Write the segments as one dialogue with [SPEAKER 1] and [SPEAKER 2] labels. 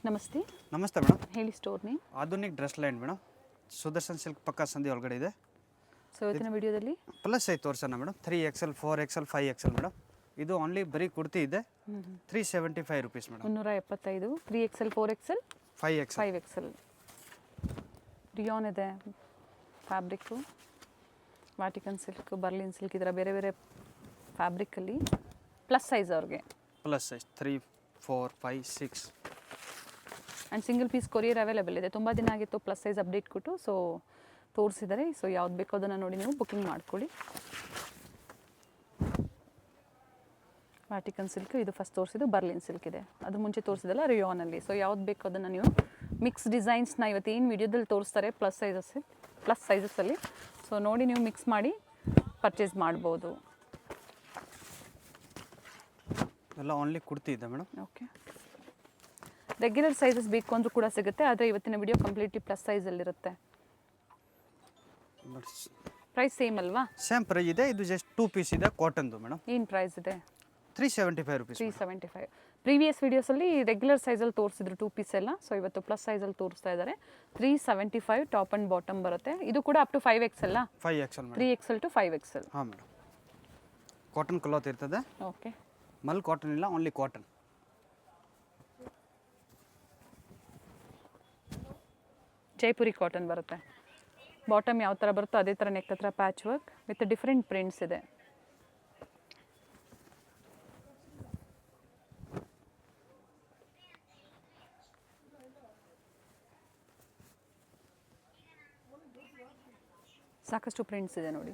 [SPEAKER 1] ನಮಸ್ತೆ.
[SPEAKER 2] ನಮಸ್ತೆ ಮೇಡಮ್.
[SPEAKER 1] ಹೇಳಿ store name.
[SPEAKER 2] Adhunik dress line madam. Sudarshan silk ಪಕ್ಕ ಸಂಧಿ ಒಳಗಡೆ ಇದೆ.
[SPEAKER 1] ಸೊ ಇವತ್ತಿನ ವಿಡಿಯೋದಲ್ಲಿ
[SPEAKER 2] ಪ್ಲಸ್ ಸೈಜ್ ತೋರಿಸೋಣ madam. 3XL 4XL 5XL madam. ಇದು ಓನ್ಲಿ ಬರೀ ಕುರ್ತಿ ಇದೆ. 375 rupees madam.
[SPEAKER 1] 375. 3XL 4XL 5XL. Rayon ಇದೆ fabric, Vatican silk, Berlin silk, ಇದರ ಬೇರೆ ಬೇರೆ ಫ್ಯಾಬ್ರಿಕಲ್ಲಿ ಪ್ಲಸ್ ಸೈಜ್ ಅವ್ರಿಗೆ.
[SPEAKER 2] Plus size 3, 4, 5, 6
[SPEAKER 1] and single piece courier available ಇದೆ. ತುಂಬ ದಿನ ಆಗಿತ್ತು ಪ್ಲಸ್ ಸೈಜ್ ಅಪ್ಡೇಟ್ ಕೊಟ್ಟು, ಸೊ ತೋರಿಸಿದ್ದಾರೆ. ಸೊ ಯಾವ್ದು ಬೇಕೋ ಅದನ್ನು ನೋಡಿ ನೀವು ಬುಕ್ಕಿಂಗ್ ಮಾಡ್ಕೊಳ್ಳಿ. ವಾಟಿಕನ್ ಸಿಲ್ಕ್ ಇದು ಫಸ್ಟ್ ತೋರಿಸಿದ್ದು, ಬರ್ಲಿನ್ ಸಿಲ್ಕ್ ಇದೆ, ಅದು ಮುಂಚೆ ತೋರಿಸಿದಲ್ಲ ರಿಯಾನಲ್ಲಿ. ಸೊ ಯಾವ್ದು ಬೇಕೋ ಅದನ್ನು ನೀವು ಮಿಕ್ಸ್ ಡಿಸೈನ್ಸ್ನ ಇವತ್ತೇನು ವಿಡಿಯೋದಲ್ಲಿ ತೋರಿಸ್ತಾರೆ ಪ್ಲಸ್ ಸೈಜಸ್ಸಲ್ಲಿ. ಸೊ ನೋಡಿ ನೀವು ಮಿಕ್ಸ್ ಮಾಡಿ ಪರ್ಚೇಸ್ ಮಾಡ್ಬೋದು.
[SPEAKER 2] ಎಲ್ಲ ಓನ್ಲಿ ಕುರ್ತಿ ಇದೆ ಮೇಡಮ್.
[SPEAKER 1] ಓಕೆ, ರೆಗ್ಯುಲರ್ ಸೈಜಸ್ ಬೇಕು ಅಂದರೂ ಕೂಡ ಸಿಗುತ್ತೆ, ಆದರೆ ಇವತ್ತಿನ ವಿಡಿಯೋ ಕಂಪ್ಲೀಟ್ಲಿ ಪ್ಲಸ್ ಸೈಜಲ್ಲಿರುತ್ತೆ. ಪ್ರೈಸ್ ಸೇಮ್ ಅಲ್ವಾ?
[SPEAKER 2] ಸೇಮ್ ಪ್ರೈಸ್ ಇದೆ. ಇದು ಜಸ್ಟ್ 2 ಪೀಸ್ ಇದೆ, ಕಾಟನ್ದು ಮೇಡಮ್.
[SPEAKER 1] ಏನು ಪ್ರೈಸ್ ಇದೆ?
[SPEAKER 2] 375 ರುಪೀಸ್.
[SPEAKER 1] 375. ಪ್ರೀವಿಯಸ್ ವೀಡಿಯೋಸಲ್ಲಿ ರೆಗ್ಯುಲರ್ ಸೈಜಲ್ಲಿ ತೋರಿಸಿದ್ರು 2 ಪೀಸ್ ಎಲ್ಲ. ಸೊ ಇವತ್ತು ಪ್ಲಸ್ ಸೈಜಲ್ಲಿ ತೋರಿಸ್ತಾ ಇದ್ದಾರೆ. 375 ಟಾಪ್ ಆ್ಯಂಡ್ ಬಾಟಮ್ ಬರುತ್ತೆ. ಇದು ಕೂಡ up to 5XL.
[SPEAKER 2] 5XL madam.
[SPEAKER 1] 3XL to 5XL.
[SPEAKER 2] ಹಾಂ ಮೇಡಮ್. ಕಾಟನ್ ಕ್ಲಾತ್ ಇರ್ತದೆ.
[SPEAKER 1] ಓಕೆ,
[SPEAKER 2] ಮಲ್ ಕಾಟನ್ ಇಲ್ಲ, ಓನ್ಲಿ ಕಾಟನ್.
[SPEAKER 1] ಜೈಪುರಿ ಕಾಟನ್ ಬರುತ್ತೆ. ಬಾಟಮ್ ಯಾವ ಥರ ಬರುತ್ತೋ ಅದೇ ಥರ ನೆಕ್ ಹತ್ರ patch work with different prints ಇದೆ. ಸಾಕಷ್ಟು ಪ್ರಿಂಟ್ಸ್ ಇದೆ ನೋಡಿ.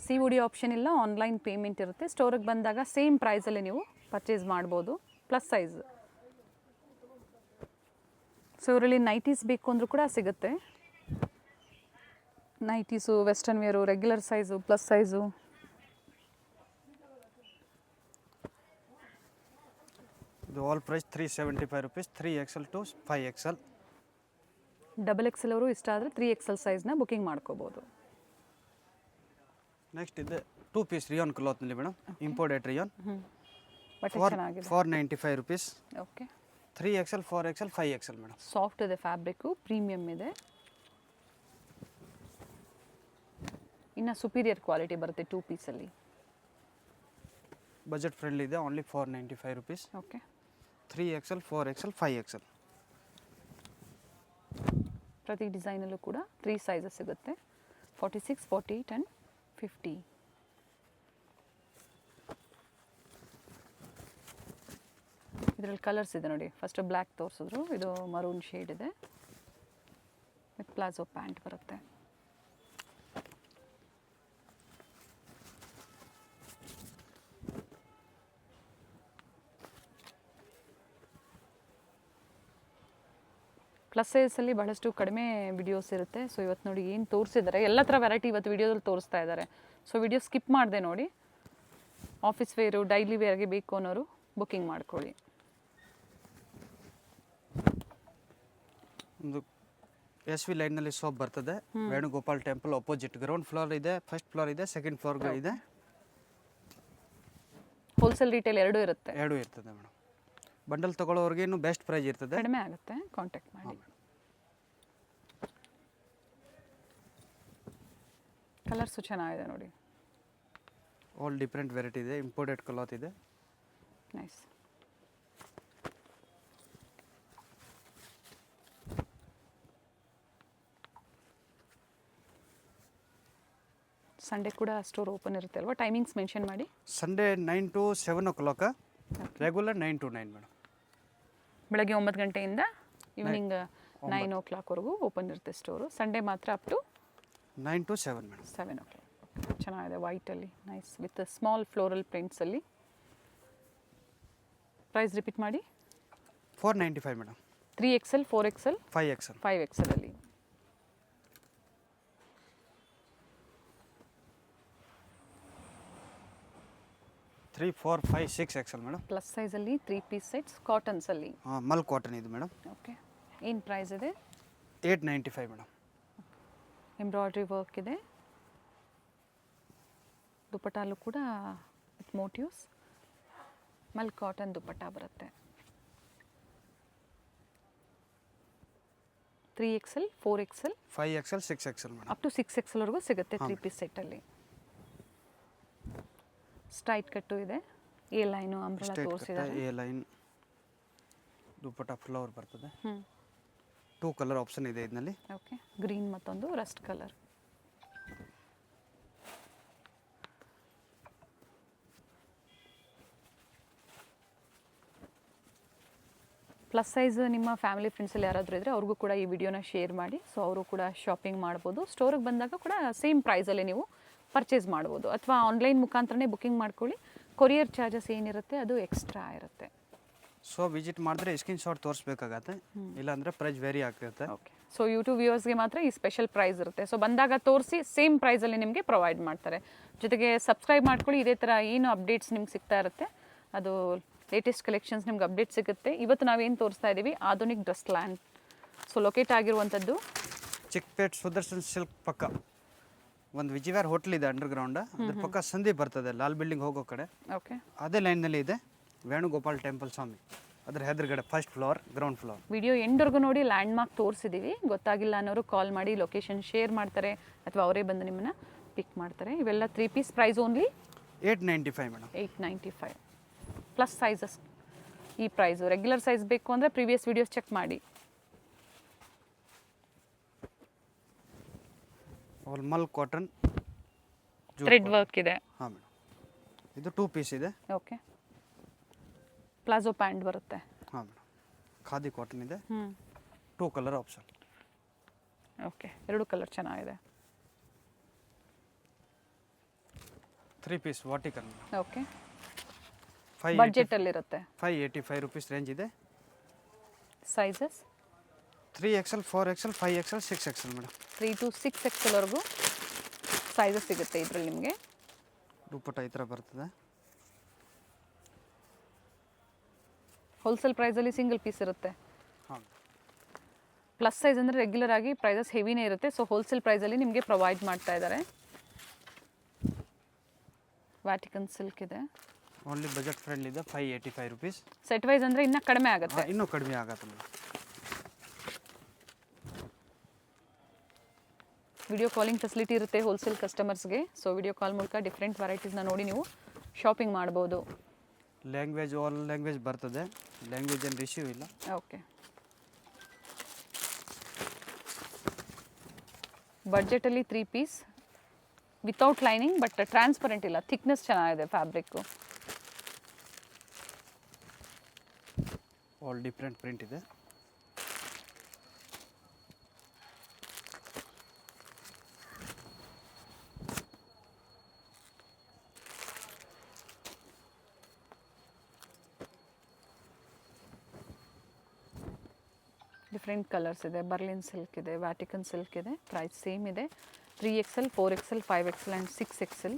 [SPEAKER 1] COD ಆಪ್ಷನ್ ಇಲ್ಲ, ಆನ್ಲೈನ್ ಪೇಮೆಂಟ್ ಇರುತ್ತೆ. ಸ್ಟೋರಿಗೆ ಬಂದಾಗ ಸೇಮ್ ಪ್ರೈಸಲ್ಲಿ ನೀವು ಪರ್ಚೇಸ್ ಮಾಡ್ಬೋದು. Plus size. ಸೊ ಇವರಲ್ಲಿ ನೈಟೀಸ್ ಬೇಕು ಅಂದರೂ ಕೂಡ ಸಿಗುತ್ತೆ. Nighties, western wear, regular size, plus size.
[SPEAKER 2] ಇದು all price 375 rupees. 3XL to 5XL.
[SPEAKER 1] XXL ಅವರು ಇಷ್ಟ ಆದರೆ 3XL ಸೈಜ್ನ ಬುಕ್ಕಿಂಗ್ ಮಾಡ್ಕೋಬೋದು.
[SPEAKER 2] ನೆಕ್ಸ್ಟ್ ಇದೆ 2 ಪೀಸ್ ರಿಯಾನ್ ಕ್ಲಾತ್ನಲ್ಲಿ ಮೇಡಮ್. Imported rayon.
[SPEAKER 1] ಬಟ್ ಚೆನ್ನಾಗಿದೆ.
[SPEAKER 2] 495 rupees.
[SPEAKER 1] Okay,
[SPEAKER 2] 3XL 4XL 5XL madam.
[SPEAKER 1] Soft ಇದೆ ಫ್ಯಾಬ್ರಿಕ್ಕು, ಪ್ರೀಮಿಯಮ್ ಇದೆ. ಇನ್ನು ಸುಪೀರಿಯರ್ ಕ್ವಾಲಿಟಿ ಬರುತ್ತೆ 2 ಪೀಸಲ್ಲಿ.
[SPEAKER 2] ಬಜೆಟ್ ಫ್ರೆಂಡ್ಲಿ ಇದೆ, only 495 rupees.
[SPEAKER 1] Okay,
[SPEAKER 2] 3XL 4XL 5XL.
[SPEAKER 1] ಪ್ರತಿ ಡಿಸೈನಲ್ಲೂ ಕೂಡ 3 ಸೈಜಸ್ ಸಿಗುತ್ತೆ. 46, 48 ಆ್ಯಂಡ್ 50. ಇದರಲ್ಲಿ ಕಲರ್ಸ್ ಇದೆ ನೋಡಿ. ಫಸ್ಟ್ ಬ್ಲ್ಯಾಕ್ ತೋರಿಸಿದ್ರು, ಇದು ಮರೂನ್ ಶೇಡ್ ಇದೆ ವಿತ್ ಪ್ಲಾಜೋ ಪ್ಯಾಂಟ್ ಬರುತ್ತೆ. ಪ್ಲಸ್ ಸೈಜಲ್ಲಿ ಬಹಳಷ್ಟು ಕಡಿಮೆ ವಿಡಿಯೋಸ್ ಇರುತ್ತೆ. ಸೊ ಇವತ್ತು ನೋಡಿ ಏನು ತೋರಿಸಿದ್ದಾರೆ, ಎಲ್ಲ ಥರ ವೆರೈಟಿ ಇವತ್ತು ವಿಡಿಯೋದಲ್ಲಿ ತೋರಿಸ್ತಾ ಇದ್ದಾರೆ. ಸೊ ವಿಡಿಯೋ ಸ್ಕಿಪ್ ಮಾಡಿದೆ ನೋಡಿ. ಆಫೀಸ್ ವೇರು, ಡೈಲಿ ವೇರ್ಗೆ ಬೇಕು ಅನ್ನೋರು ಬುಕ್ಕಿಂಗ್ ಮಾಡ್ಕೊಳ್ಳಿ.
[SPEAKER 2] ಒಂದು SV ಲೈನ್ನಲ್ಲಿ ಶಾಪ್ ಬರ್ತದೆ. Venugopal temple opposite ground floor ಇದೆ, ಫಸ್ಟ್ ಫ್ಲೋರ್ ಇದೆ, ಸೆಕೆಂಡ್ ಫ್ಲೋರ್ ಇದೆ.
[SPEAKER 1] ಹೋಲ್ಸೇಲ್ ರಿಟೇಲ್ ಎರಡೂ ಇರುತ್ತೆ.
[SPEAKER 2] ಎರಡೂ ಇರ್ತದೆ ಮೇಡಮ್. ಬಂಡಲ್ ತಗೊಳ್ಳೋರಿಗೆ ಇನ್ನೂ ಬೆಸ್ಟ್ ಪ್ರೈಸ್ ಇರ್ತದೆ,
[SPEAKER 1] ಕಡಿಮೆ ಆಗುತ್ತೆ. ಕಾಂಟ್ಯಾಕ್ಟ್ ಮಾಡಿ. ಕಲರ್ಸು ಚೆನ್ನಾಗಿದೆ ನೋಡಿ.
[SPEAKER 2] ಆಲ್ ಡಿಫ್ರೆಂಟ್ ವೆರೈಟಿ ಇದೆ. ಇಂಪೋರ್ಟೆಡ್ ಕ್ಲಾತ್ ಇದೆ.
[SPEAKER 1] ನೈಸ್. ಸಂಡೇ ಕೂಡ ಸ್ಟೋರ್ ಓಪನ್ ಇರುತ್ತೆ ಅಲ್ವಾ? ಟೈಮಿಂಗ್ಸ್ ಮೆನ್ಷನ್ ಮಾಡಿ.
[SPEAKER 2] Sunday 9 to 7 o'clock, regular 9 to 9 madam.
[SPEAKER 1] ಬೆಳಗ್ಗೆ 9 ಗಂಟೆಯಿಂದ ಈವ್ನಿಂಗ್ 9 o'clock ವರೆಗೂ ಓಪನ್ ಇರುತ್ತೆ ಸ್ಟೋರು. ಸಂಡೇ ಮಾತ್ರ up to
[SPEAKER 2] 9 to 7 madam.
[SPEAKER 1] 7 o'clock. ಚೆನ್ನಾಗಿದೆ, ವೈಟಲ್ಲಿ ನೈಸ್ ವಿತ್ ಸ್ಮಾಲ್ ಫ್ಲೋರಲ್ ಪ್ರಿಂಟ್ಸಲ್ಲಿ. ಪ್ರೈಸ್ ರಿಪೀಟ್ ಮಾಡಿ.
[SPEAKER 2] 495 madam.
[SPEAKER 1] 3XL 4XL
[SPEAKER 2] 5XL
[SPEAKER 1] 5XL ಅಲ್ಲಿ.
[SPEAKER 2] Three 4, 5, 6XL madam.
[SPEAKER 1] ಪ್ಲಸ್ ಸೈಜಲ್ಲಿ 3 ಪೀಸ್ ಸೆಟ್ಸ್ ಕಾಟನ್ಸಲ್ಲಿ.
[SPEAKER 2] ಮಲ್ ಕಾಟನ್ ಇದು ಮೇಡಮ್.
[SPEAKER 1] ಓಕೆ, ಏನು ಪ್ರೈಸ್ ಇದೆ?
[SPEAKER 2] 895 ಮೇಡಮ್.
[SPEAKER 1] ಎಂಬ್ರಾಯ್ಡ್ರಿ ವರ್ಕ್ ಇದೆ. ದುಪಟ್ಟಾಲು ಕೂಡ with motives. Mal cotton dupatta ಬರುತ್ತೆ. 3XL 4XL
[SPEAKER 2] 5XL 6XL madam.
[SPEAKER 1] Up to 6XL ವರೆಗೂ ಸಿಗುತ್ತೆ 3 ಪೀಸ್ ಸೆಟ್ಟಲ್ಲಿ. ಸ್ಟ್ರೈಟ್ ಕಟ್ಟು ಇದೆ, ಎ ಲೈನು ಅಂಬ್ರೆಲಾ ತೋರಿಸಿದ್ದಾರೆ.
[SPEAKER 2] ಎ ಲೈನ್ ದುಪ್ಪಟ್ಟ ಫ್ಲವರ್ ಬರ್ತದೆ. 2 ಕಲರ್ ಆಪ್ಷನ್ ಇದೆ ಇದರಲ್ಲಿ.
[SPEAKER 1] ಓಕೆ, ಗ್ರೀನ್ ಮತ್ತೊಂದು ರಸ್ಟ್ ಕಲರ್. ಪ್ಲಸ್ ಸೈಜ್ ನಿಮ್ಮ ಫ್ಯಾಮಿಲಿ ಫ್ರೆಂಡ್ಸಲ್ಲಿ ಯಾರಾದರೂ ಇದ್ದರೆ ಅವ್ರಿಗೂ ಕೂಡ ಈ ವಿಡಿಯೋನ ಶೇರ್ ಮಾಡಿ, ಸೊ ಅವರು ಕೂಡ ಶಾಪಿಂಗ್ ಮಾಡ್ಬೋದು. ಸ್ಟೋರಿಗೆ ಬಂದಾಗ ಕೂಡ ಸೇಮ್ ಪ್ರೈಸಲ್ಲಿ ನೀವು ಪರ್ಚೇಸ್ ಮಾಡ್ಬೋದು, ಅಥವಾ ಆನ್ಲೈನ್ ಮುಖಾಂತರನೇ ಬುಕ್ಕಿಂಗ್ ಮಾಡ್ಕೊಳ್ಳಿ. ಕೊರಿಯರ್ ಚಾರ್ಜಸ್ ಏನಿರುತ್ತೆ ಅದು ಎಕ್ಸ್ಟ್ರಾ ಇರುತ್ತೆ.
[SPEAKER 2] ಸೊ ವಿಸಿಟ್ ಮಾಡಿದ್ರೆ ಸ್ಕ್ರೀನ್ ಶಾಟ್ ತೋರಿಸ್ಬೇಕಾಗತ್ತೆ, ಇಲ್ಲಾಂದರೆ ಪ್ರೈಸ್ ವೇರಿ ಆಗ್ತಿರುತ್ತೆ.
[SPEAKER 1] ಓಕೆ, ಸೊ ಯೂಟ್ಯೂಬ್ ವ್ಯೂವರ್ಸ್ಗೆ ಮಾತ್ರ ಈ ಸ್ಪೆಷಲ್ ಪ್ರೈಸ್ ಇರುತ್ತೆ. ಸೊ ಬಂದಾಗ ತೋರಿಸಿ ಸೇಮ್ ಪ್ರೈಸಲ್ಲಿ ನಿಮಗೆ ಪ್ರೊವೈಡ್ ಮಾಡ್ತಾರೆ. ಜೊತೆಗೆ ಸಬ್ಸ್ಕ್ರೈಬ್ ಮಾಡ್ಕೊಳ್ಳಿ, ಇದೇ ಥರ ಏನು ಅಪ್ಡೇಟ್ಸ್ ನಿಮ್ಗೆ ಸಿಗ್ತಾ ಇರುತ್ತೆ, ಅದು ಲೇಟೆಸ್ಟ್ ಕಲೆಕ್ಷನ್ಸ್ ನಿಮ್ಗೆ ಅಪ್ಡೇಟ್ ಸಿಗುತ್ತೆ. ಇವತ್ತು ನಾವೇನು ತೋರಿಸ್ತಾ ಇದ್ದೀವಿ, ಆಧುನಿಕ್ ಡ್ರೆಸ್ ಲ್ಯಾಂಡ್. ಸೊ ಲೊಕೇಟ್ ಆಗಿರುವಂಥದ್ದು
[SPEAKER 2] ಚಿಕ್ಕಪೇಟ್ ಸುದರ್ಶನ್ ಸಿಲ್ಕ್ ಪಕ್ಕ ಒಂದು ವಿಜಯವಾರ್ ಹೋಟ್ಲ್ ಇದೆ ಅಂಡರ್ಗ್ರೌಂಡ್, ಅದ್ರ ಪಕ್ಕ ಸಂಧಿ ಬರ್ತದೆ ಲಾಲ್ ಬಿಲ್ಡಿಂಗ್ ಹೋಗೋ ಕಡೆ.
[SPEAKER 1] ಓಕೆ,
[SPEAKER 2] ಅದೇ ಲೈನ್ನಲ್ಲಿ ಇದೆ ವೇಣುಗೋಪಾಲ್ ಟೆಂಪಲ್ ಸ್ವಾಮಿ, ಅದ್ರ ಎದುರುಗಡೆ first floor, ground floor.
[SPEAKER 1] Video ಎಂಡ್ವರೆಗೂ ನೋಡಿ, ಲ್ಯಾಂಡ್ ಮಾರ್ಕ್ ತೋರಿಸಿದ್ದೀವಿ. ಗೊತ್ತಾಗಿಲ್ಲ ಅನ್ನೋರು ಕಾಲ್ ಮಾಡಿ ಲೊಕೇಶನ್ ಶೇರ್ ಮಾಡ್ತಾರೆ, ಅಥವಾ ಅವರೇ ಬಂದು ನಿಮ್ಮನ್ನು ಪಿಕ್ ಮಾಡ್ತಾರೆ. ಇವೆಲ್ಲ 3 piece price only
[SPEAKER 2] 895 madam.
[SPEAKER 1] 895 plus sizes. ಈ ಪ್ರೈಸು ರೆಗ್ಯುಲರ್ ಸೈಜ್ ಬೇಕು ಅಂದರೆ ಪ್ರೀವಿಯಸ್ ವೀಡಿಯೋಸ್ ಚೆಕ್ ಮಾಡಿ.
[SPEAKER 2] ಮಲ್ ಕಾಟನ್
[SPEAKER 1] ಥ್ರೆಡ್ ವರ್ಕ್ ಇದೆ.
[SPEAKER 2] ಹಾಂ ಮೇಡಮ್, ಇದು 2 ಪೀಸ್ ಇದೆ.
[SPEAKER 1] ಓಕೆ, ಪ್ಲಾಜೋ ಪ್ಯಾಂಟ್ ಬರುತ್ತೆ.
[SPEAKER 2] ಹಾಂ ಮೇಡಮ್, ಖಾದಿ ಕಾಟನ್ ಇದೆ. 2 ಕಲರ್ ಆಪ್ಷನ್.
[SPEAKER 1] ಓಕೆ, 2 ಕಲರ್ ಚೆನ್ನಾಗಿದೆ.
[SPEAKER 2] 3 ಪೀಸ್ ವಾಟಿಕನ್.
[SPEAKER 1] ಓಕೆ, ಬಡ್ಜೆಟಲ್ಲಿರುತ್ತೆ.
[SPEAKER 2] 585 ರುಪೀಸ್ ರೇಂಜ್ ಇದೆ.
[SPEAKER 1] Sizes
[SPEAKER 2] 3XL 4XL 5XL 6XL madam.
[SPEAKER 1] 3 to 6XL ವರೆಗೂ ಸೈಜಸ್ ಸಿಗುತ್ತೆ ಇದರಲ್ಲಿ ನಿಮಗೆ.
[SPEAKER 2] ದುಪ್ಪಟ್ಟ ಈ ಥರ ಬರ್ತದೆ.
[SPEAKER 1] ಹೋಲ್ಸೇಲ್ ಪ್ರೈಸಲ್ಲಿ ಸಿಂಗಲ್ ಪೀಸ್ ಇರುತ್ತೆ.
[SPEAKER 2] ಹಾಂ,
[SPEAKER 1] ಪ್ಲಸ್ ಸೈಜ್ ಅಂದರೆ ರೆಗ್ಯುಲರ್ ಆಗಿ ಪ್ರೈಸಸ್ ಹೆವಿನೇ ಇರುತ್ತೆ. ಸೊ ಹೋಲ್ಸೇಲ್ ಪ್ರೈಸಲ್ಲಿ ನಿಮಗೆ ಪ್ರೊವೈಡ್ ಮಾಡ್ತಾ ಇದ್ದಾರೆ. ವ್ಯಾಟಿಕನ್ ಸಿಲ್ಕ್ ಇದೆ.
[SPEAKER 2] ಓನ್ಲಿ ಬಜೆಟ್ ಫ್ರೆಂಡ್ಲಿ ಇದೆ. 585 ರುಪೀಸ್.
[SPEAKER 1] ಸೆಟ್ ವೈಸ್ ಅಂದರೆ ಇನ್ನೂ ಕಡಿಮೆ ಆಗುತ್ತೆ.
[SPEAKER 2] ಇನ್ನೂ ಕಡಿಮೆ ಆಗುತ್ತೆ ಮೇಡಮ್.
[SPEAKER 1] ವಿಡಿಯೋ ಕಾಲಿಂಗ್ ಫೆಸಿಲಿಟಿ ಇರುತ್ತೆ ಹೋಲ್ಸೇಲ್ ಕಸ್ಟಮರ್ಸ್ಗೆ. ಸೊ ವಿಡಿಯೋ ಕಾಲ್ ಮೂಲಕ ಡಿಫ್ರೆಂಟ್ ವೆರೈಟೀಸ್ನ ನೋಡಿ ನೀವು ಶಾಪಿಂಗ್ ಮಾಡ್ಬೋದು.
[SPEAKER 2] ಲ್ಯಾಂಗ್ವೇಜ್ ಆಲ್ ಲ್ಯಾಂಗ್ವೇಜ್ ಬರ್ತದೆ, ಲ್ಯಾಂಗ್ವೇಜ್ ಏನು ಇಶ್ಯೂ ಇಲ್ಲ.
[SPEAKER 1] ಓಕೆ, ಬಡ್ಜೆಟಲ್ಲಿ 3 piece without lining, but transparent ಇಲ್ಲ, ಥಿಕ್ನೆಸ್ ಚೆನ್ನಾಗಿದೆ ಫ್ಯಾಬ್ರಿಕ್ಕು.
[SPEAKER 2] ಆಲ್ ಡಿಫ್ರೆಂಟ್ ಪ್ರಿಂಟ್ ಇದೆ.
[SPEAKER 1] ಡಿಫ್ರೆಂಟ್ ಕಲರ್ಸ್ ಇದೆ. ಬರ್ಲಿನ್ ಸಿಲ್ಕ್ ಇದೆ, ವ್ಯಾಟಿಕನ್ ಸಿಲ್ಕ್ ಇದೆ. ಪ್ರೈಸ್ ಸೇಮ್ ಇದೆ. 3XL 4XL 5XL and 6XL.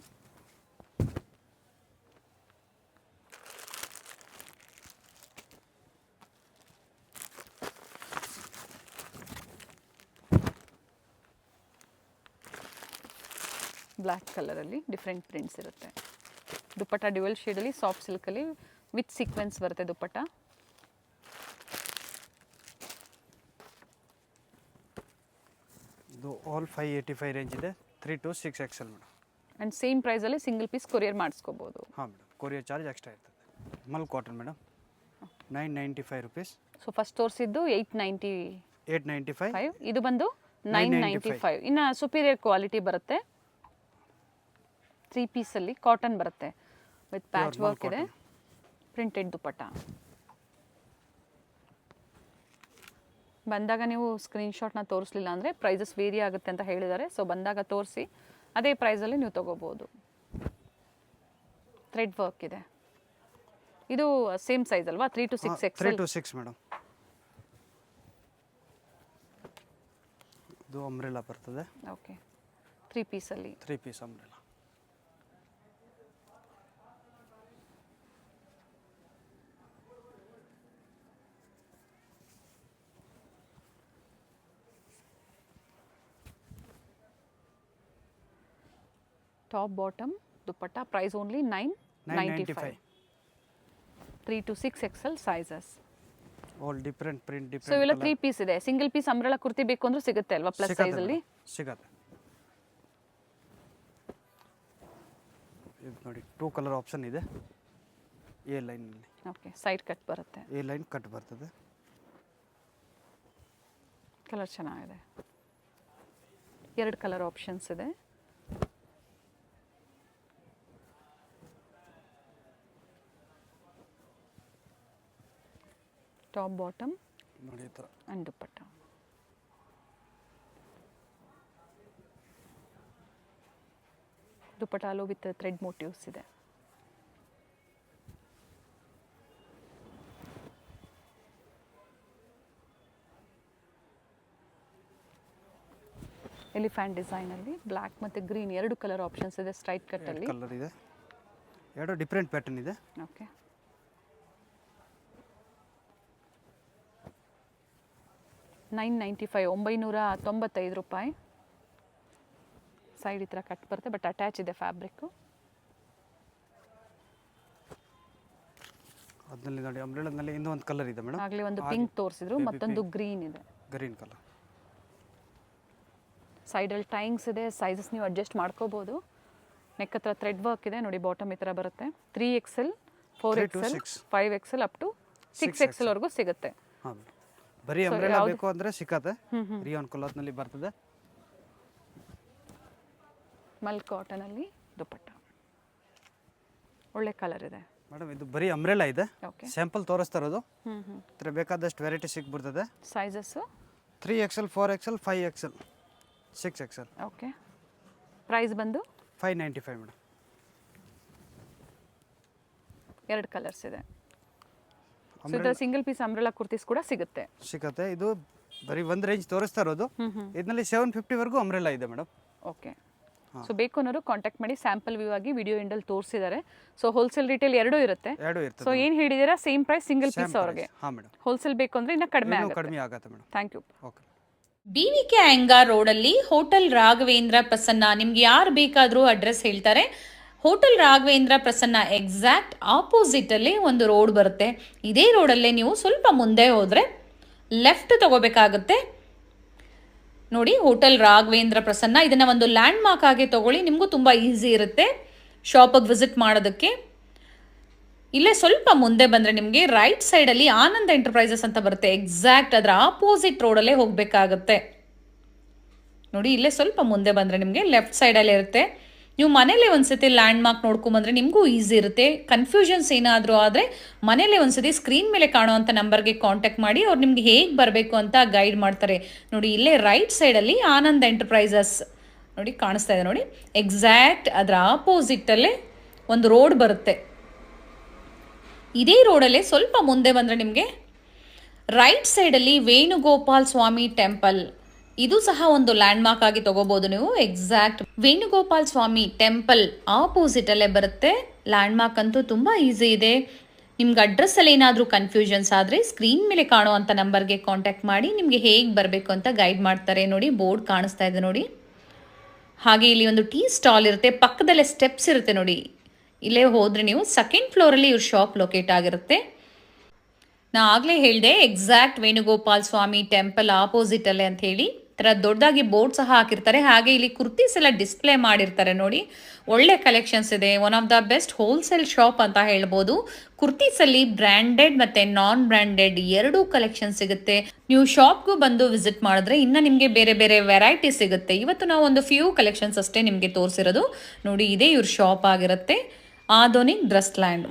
[SPEAKER 1] Black ಕಲರಲ್ಲಿ ಡಿಫ್ರೆಂಟ್ ಪ್ರಿಂಟ್ಸ್ ಇರುತ್ತೆ. Dupatta dual ಶೇಡಲ್ಲಿ soft ಸಿಲ್ಕಲ್ಲಿ with sequence ಬರುತ್ತೆ ದುಪ್ಪಟ್ಟ.
[SPEAKER 2] ಇದು ಆಲ್ 585 ರೇಂಜ್ ಇದೆ. 3 to 6XL madam.
[SPEAKER 1] And same ಪ್ರೈಸಲ್ಲಿ ಸಿಂಗಲ್ ಪೀಸ್ ಕೊರಿಯರ್ ಮಾಡಿಸ್ಕೋಬೋದು.
[SPEAKER 2] ಹಾಂ ಮೇಡಮ್, ಕೊರಿಯರ್ ಚಾರ್ಜ್ ಎಕ್ಸ್ಟ್ರಾ ಇರ್ತದೆ. Mul cotton madam, 995 rupees.
[SPEAKER 1] So first ತೋರಿಸಿದ್ದು
[SPEAKER 2] 895.
[SPEAKER 1] ಇದು ಬಂದು 995. ಇನ್ನು ಸುಪೀರಿಯರ್ ಕ್ವಾಲಿಟಿ ಬರುತ್ತೆ. 3 ಪೀಸಲ್ಲಿ ಕಾಟನ್ ಬರುತ್ತೆ ವಿತ್ ಪ್ಯಾಚ್ ವರ್ಕ್ ಇದೆ, ಪ್ರಿಂಟೆಡ್ ದುಪ್ಪಟ್ಟ. ಬಂದಾಗ ನೀವು ಸ್ಕ್ರೀನ್ಶಾಟ್ನ ತೋರಿಸಲಿಲ್ಲ ಅಂದರೆ ಪ್ರೈಸಸ್ ವೇರಿ ಆಗುತ್ತೆ ಅಂತ ಹೇಳಿದ್ದಾರೆ. ಸೊ ಬಂದಾಗ ತೋರಿಸಿ, ಅದೇ ಪ್ರೈಸಲ್ಲಿ ನೀವು ತೊಗೋಬೋದು. ಥ್ರೆಡ್ ವರ್ಕ್ ಇದೆ. ಇದು ಸೇಮ್ ಸೈಜ್ ಅಲ್ವಾ? 3 to 6XL.
[SPEAKER 2] 3 to 6 madam. ಇದು ಅಂಬ್ರೆಲಾ ಬರ್ತದೆ.
[SPEAKER 1] ಓಕೆ, 3 ಪೀಸಲ್ಲಿ.
[SPEAKER 2] 3 piece umbrella.
[SPEAKER 1] Top bottom dupatta. Price only 995. 3 to 6XL sizes.
[SPEAKER 2] All different print
[SPEAKER 1] so ಇವೆಲ್ಲ
[SPEAKER 2] ಡಿಫ್ರೆಂಟ್
[SPEAKER 1] 3 ಪೀಸ್ ಇದೆ. ಸಿಂಗಲ್ ಪೀಸ್ ಅಂಬ್ರೆಲಾ ಕುರ್ತಿ ಬೇಕು ಅಂದ್ರೂ ಸಿಗುತ್ತೆ ಅಲ್ವಾ ಪ್ಲಸ್ ಸೈಜಲ್ಲಿ?
[SPEAKER 2] ಸಿಗತ್ತೆ. ಇದು ನೋಡಿ 2 ಕಲರ್ ಆಪ್ಷನ್ ಇದೆ. ಎ ಲೈನಲ್ಲಿ
[SPEAKER 1] ಓಕೆ, ಸೈಡ್ ಕಟ್ ಬರುತ್ತೆ.
[SPEAKER 2] ಎ ಲೈನ್ ಕಟ್ ಬರ್ತದೆ.
[SPEAKER 1] ಕಲರ್ ಚೆನ್ನಾಗಿದೆ. 2 ಕಲರ್ ಆಪ್ಷನ್ಸ್ ಇದೆ. ಟಾಪ್ ಬಾಟಮ್
[SPEAKER 2] ನೋಡಿ ಈ ಥರ.
[SPEAKER 1] ಅಂಡ್ ದುಪ್ಪಟ್ಟ. ದುಪ್ಪಟ್ಟಾಲು ವಿತ್ ಥ್ರೆಡ್ ಮೋಟಿವ್ಸ್ ಇದೆ. ಎಲಿಫ್ಯಾಂಟ್ ಡಿಸೈನಲ್ಲಿ ಬ್ಲ್ಯಾಕ್ ಮತ್ತು ಗ್ರೀನ್ 2 ಕಲರ್ ಆಪ್ಷನ್ಸ್ ಇದೆ ಸ್ಟ್ರೈಟ್ ಕಟ್ಟಲ್ಲಿ.
[SPEAKER 2] ಕಲರ್ ಇದೆ. 2 ಡಿಫ್ರೆಂಟ್ ಪ್ಯಾಟರ್ನ್ ಇದೆ.
[SPEAKER 1] ಓಕೆ, ₹995 ಸೈಡ್ ಈ ಥರ ಕಟ್ ಬರುತ್ತೆ, ಬಟ್ ಅಟ್ಯಾಚ್ ಇದೆ ಫ್ಯಾಬ್ರಿಕ್ಕು.
[SPEAKER 2] ಅದರಲ್ಲಿ ನೋಡಿ ಅಂಬ್ರೆಲಾದಲ್ಲಿ ಇನ್ನೊಂದು ಕಲರ್ ಇದೆ ಮೇಡಮ್.
[SPEAKER 1] ಆಗಲೇ ಒಂದು ಪಿಂಕ್ ತೋರಿಸಿದ್ರು, ಮತ್ತೊಂದು ಗ್ರೀನ್ ಇದೆ.
[SPEAKER 2] Green colour.
[SPEAKER 1] ಸೈಡಲ್ಲಿ ಟೈಂಗ್ಸ್ ಇದೆ, ಸೈಜಸ್ ನೀವು ಅಡ್ಜಸ್ಟ್ ಮಾಡ್ಕೋಬೋದು. ನೆಕ್ ಹತ್ರ ಥ್ರೆಡ್ ವರ್ಕ್ ಇದೆ ನೋಡಿ. ಬಾಟಮ್ ಈ ಥರ ಬರುತ್ತೆ. 3XL, 4XL, 5XL up to 6XL ವರೆಗೂ ಸಿಗುತ್ತೆ.
[SPEAKER 2] ಹಾಂ, ಬರೀ ಅಂಬ್ರೆಲಾ ಬೇಕು ಅಂದರೆ ಸಿಕ್ಕತ್ತೆ. ರಿಯಾನ್ ಕ್ಲಾತ್ನಲ್ಲಿ ಬರ್ತದೆ.
[SPEAKER 1] ಮಲ್ ಕಾಟನಲ್ಲಿ ದುಪ್ಪಟ್ಟ ಒಳ್ಳೆ ಕಲರ್ ಇದೆ
[SPEAKER 2] ಮೇಡಮ್. ಇದು ಬರೀ ಅಂಬ್ರೆಲಾ ಇದೆ.
[SPEAKER 1] ಓಕೆ,
[SPEAKER 2] ಸ್ಯಾಂಪಲ್ ತೋರಿಸ್ತಾ ಇರೋದು. ಇದ್ರ ಬೇಕಾದಷ್ಟು ವೆರೈಟಿ ಸಿಕ್ಬಿಡ್ತದೆ.
[SPEAKER 1] Sizes
[SPEAKER 2] 3XL, 4XL, 5XL, 6XL.
[SPEAKER 1] Okay, price ಬಂದು
[SPEAKER 2] 595 ಮೇಡಮ್.
[SPEAKER 1] 2 ಕಲರ್ಸ್ ಇದೆ. ಸೊ ಇದರ ಸಿಂಗಲ್ ಪೀಸ್ ಅಂಬ್ರೆಲಾ ಕುರ್ತೀಸ್ ಕೂಡ ಸಿಗುತ್ತೆ.
[SPEAKER 2] ಸಿಕ್ಕತ್ತೆ. ಇದು ಬರೀ ಒಂದು ರೇಂಜ್ ತೋರಿಸ್ತಾ ಇರೋದು. ಇದರಲ್ಲಿ 750 ವರೆಗೂ ಅಂಬ್ರೆಲಾ ಇದೆ ಮೇಡಮ್.
[SPEAKER 1] ಓಕೆ, ಸೊ ಬೇಕು ಅನ್ನೋರು ಕಾಂಟ್ಯಾಕ್ಟ್ ಮಾಡಿ. ಸ್ಯಾಂಪಲ್ ವ್ಯೂ ಆಗಿ ವಿಡಿಯೋ ಎಂಡಲ್ಲಿ ತೋರಿಸಿದ್ದಾರೆ. ಸೊ ಹೋಲ್ಸೇಲ್ ರಿಟೇಲ್ ಎರಡೂ ಇರುತ್ತೆ. ಸೊ ಏನು ಹೇಳಿದ್ದೀರಾ ಸೇಮ್ ಪ್ರೈಸ್ ಸಿಂಗಲ್ ಪೀಸ್ ಅವ್ರಿಗೆ.
[SPEAKER 2] ಹಾಂ ಮೇಡಮ್.
[SPEAKER 1] ಹೋಲ್ಸೇಲ್ ಬೇಕು ಅಂದರೆ ಇನ್ನೂ ಕಡಿಮೆ
[SPEAKER 2] ಆಗುತ್ತೆ madam.
[SPEAKER 1] Thank you.
[SPEAKER 2] Okay.
[SPEAKER 3] BVK Iyengar ರೋಡಲ್ಲಿ ಹೋಟೆಲ್ ರಾಘವೇಂದ್ರ ಪ್ರಸನ್ನ. ನಿಮ್ಗೆ ಯಾರು ಬೇಕಾದರೂ ಅಡ್ರೆಸ್ ಹೇಳ್ತಾರೆ. Hotel Raghavendra Prasanna exact opposite ಅಲ್ಲಿ ಒಂದು ರೋಡ್ ಬರುತ್ತೆ. ಇದೇ ರೋಡಲ್ಲೇ ನೀವು ಸ್ವಲ್ಪ ಮುಂದೆ ಹೋದ್ರೆ ಲೆಫ್ಟ್ ತಗೋಬೇಕಾಗುತ್ತೆ. ನೋಡಿ, ಹೋಟೆಲ್ ರಾಘವೇಂದ್ರ ಪ್ರಸನ್ನ. ಇದನ್ನ ಒಂದು ಲ್ಯಾಂಡ್ ಮಾರ್ಕ್ ಆಗಿ ತಗೊಳ್ಳಿ, ನಿಮಗೂ ತುಂಬಾ ಈಸಿ ಇರುತ್ತೆ ಶಾಪಿಗೆ ವಿಸಿಟ್ ಮಾಡೋದಕ್ಕೆ. ಇಲ್ಲೇ ಸ್ವಲ್ಪ ಮುಂದೆ ಬಂದರೆ ನಿಮಗೆ ರೈಟ್ ಸೈಡಲ್ಲಿ ಆನಂದ್ ಎಂಟರ್ಪ್ರೈಸಸ್ ಅಂತ ಬರುತ್ತೆ. ಎಕ್ಸಾಕ್ಟ್ ಅದರ ಆಪೋಸಿಟ್ ರೋಡಲ್ಲೇ ಹೋಗಬೇಕಾಗತ್ತೆ. ನೋಡಿ, ಇಲ್ಲೇ ಸ್ವಲ್ಪ ಮುಂದೆ ಬಂದರೆ ನಿಮಗೆ ಲೆಫ್ಟ್ ಸೈಡಲ್ಲೇ ಇರುತ್ತೆ. ನೀವು ಮನೇಲಿ ಒಂದ್ಸತಿ ಲ್ಯಾಂಡ್ ಮಾರ್ಕ್ ನೋಡ್ಕೊಂಬಂದ್ರೆ ನಿಮಗೂ ಈಸಿ ಇರುತ್ತೆ. ಕನ್ಫ್ಯೂಷನ್ಸ್ ಏನಾದರೂ ಆದರೆ ಮನೇಲಿ ಒಂದ್ಸತಿ ಸ್ಕ್ರೀನ್ ಮೇಲೆ ಕಾಣುವಂಥ ನಂಬರ್ಗೆ ಕಾಂಟ್ಯಾಕ್ಟ್ ಮಾಡಿ, ಅವ್ರು ನಿಮ್ಗೆ ಹೇಗೆ ಬರಬೇಕು ಅಂತ ಗೈಡ್ ಮಾಡ್ತಾರೆ. ನೋಡಿ, ಇಲ್ಲೇ ರೈಟ್ ಸೈಡಲ್ಲಿ ಆನಂದ್ ಎಂಟರ್ಪ್ರೈಸಸ್ ನೋಡಿ ಕಾಣಿಸ್ತಾ ಇದೆ ನೋಡಿ. ಎಕ್ಸಾಕ್ಟ್ ಅದರ ಆಪೋಸಿಟ್ಟಲ್ಲೇ ಒಂದು ರೋಡ್ ಬರುತ್ತೆ. ಇದೇ ರೋಡಲ್ಲೇ ಸ್ವಲ್ಪ ಮುಂದೆ ಬಂದರೆ ನಿಮಗೆ ರೈಟ್ ಸೈಡಲ್ಲಿ ವೇಣುಗೋಪಾಲ್ ಸ್ವಾಮಿ ಟೆಂಪಲ್. ಇದು ಸಹ ಒಂದು ಲ್ಯಾಂಡ್ ಮಾರ್ಕ್ ಆಗಿ ತಗೋಬಹುದು ನೀವು. ಎಕ್ಸಾಕ್ಟ್ ವೇಣುಗೋಪಾಲ್ ಸ್ವಾಮಿ ಟೆಂಪಲ್ ಆಪೋಸಿಟ್ ಅಲ್ಲೇ ಬರುತ್ತೆ. ಲ್ಯಾಂಡ್ ಮಾರ್ಕ್ ಅಂತೂ ತುಂಬಾ ಈಸಿ ಇದೆ. ನಿಮ್ಗೆ ಅಡ್ರೆಸ್ ಅಲ್ಲಿ ಏನಾದರೂ ಕನ್ಫ್ಯೂಷನ್ಸ್ ಆದರೆ ಸ್ಕ್ರೀನ್ ಮೇಲೆ ಕಾಣುವಂಥ ನಂಬರ್ಗೆ ಕಾಂಟ್ಯಾಕ್ಟ್ ಮಾಡಿ ನಿಮಗೆ ಹೇಗೆ ಬರಬೇಕು ಅಂತ ಗೈಡ್ ಮಾಡ್ತಾರೆ. ನೋಡಿ, ಬೋರ್ಡ್ ಕಾಣಿಸ್ತಾ ಇದೆ ನೋಡಿ. ಹಾಗೆ ಇಲ್ಲಿ ಒಂದು ಟೀ ಸ್ಟಾಲ್ ಇರುತ್ತೆ, ಪಕ್ಕದಲ್ಲೇ ಸ್ಟೆಪ್ಸ್ ಇರುತ್ತೆ ನೋಡಿ. ಇಲ್ಲೇ ಹೋದರೆ ನೀವು ಸೆಕೆಂಡ್ ಫ್ಲೋರಲ್ಲಿ ಇವ್ರ ಶಾಪ್ ಲೊಕೇಟ್ ಆಗಿರುತ್ತೆ. ನಾ ಆಗಲೇ ಹೇಳಿದೆ ಎಕ್ಸಾಕ್ಟ್ ವೇಣುಗೋಪಾಲ್ ಸ್ವಾಮಿ ಟೆಂಪಲ್ ಆಪೋಸಿಟ್ ಅಲ್ಲೇ ಅಂತ ಹೇಳಿ. ಥರ ದೊಡ್ಡದಾಗಿ ಬೋರ್ಡ್ ಸಹ ಹಾಕಿರ್ತಾರೆ. ಹಾಗೆ ಇಲ್ಲಿ ಕುರ್ತೀಸ್ ಎಲ್ಲ ಡಿಸ್ಪ್ಲೇ ಮಾಡಿರ್ತಾರೆ ನೋಡಿ. ಒಳ್ಳೆ ಕಲೆಕ್ಷನ್ಸ್ ಇದೆ. One of the best wholesale shop ಅಂತ ಹೇಳ್ಬೋದು. ಕುರ್ತೀಸಲ್ಲಿ ಬ್ರ್ಯಾಂಡೆಡ್ ಮತ್ತು ನಾನ್ ಬ್ರ್ಯಾಂಡೆಡ್ ಎರಡೂ ಕಲೆಕ್ಷನ್ ಸಿಗುತ್ತೆ. ನೀವು ಶಾಪ್ಗೂ ಬಂದು ವಿಸಿಟ್ ಮಾಡಿದ್ರೆ ಇನ್ನು ನಿಮಗೆ ಬೇರೆ ಬೇರೆ ವೆರೈಟಿ ಸಿಗುತ್ತೆ. ಇವತ್ತು ನಾವು ಒಂದು ಫ್ಯೂ ಕಲೆಕ್ಷನ್ಸ್ ಅಷ್ಟೇ ನಿಮಗೆ ತೋರಿಸಿರೋದು. ನೋಡಿ, ಇದೇ ಇವ್ರ ಶಾಪ್ ಆಗಿರುತ್ತೆ, ಆಧುನಿಕ್ ಡ್ರೆಸ್ ಲ್ಯಾಂಡ್.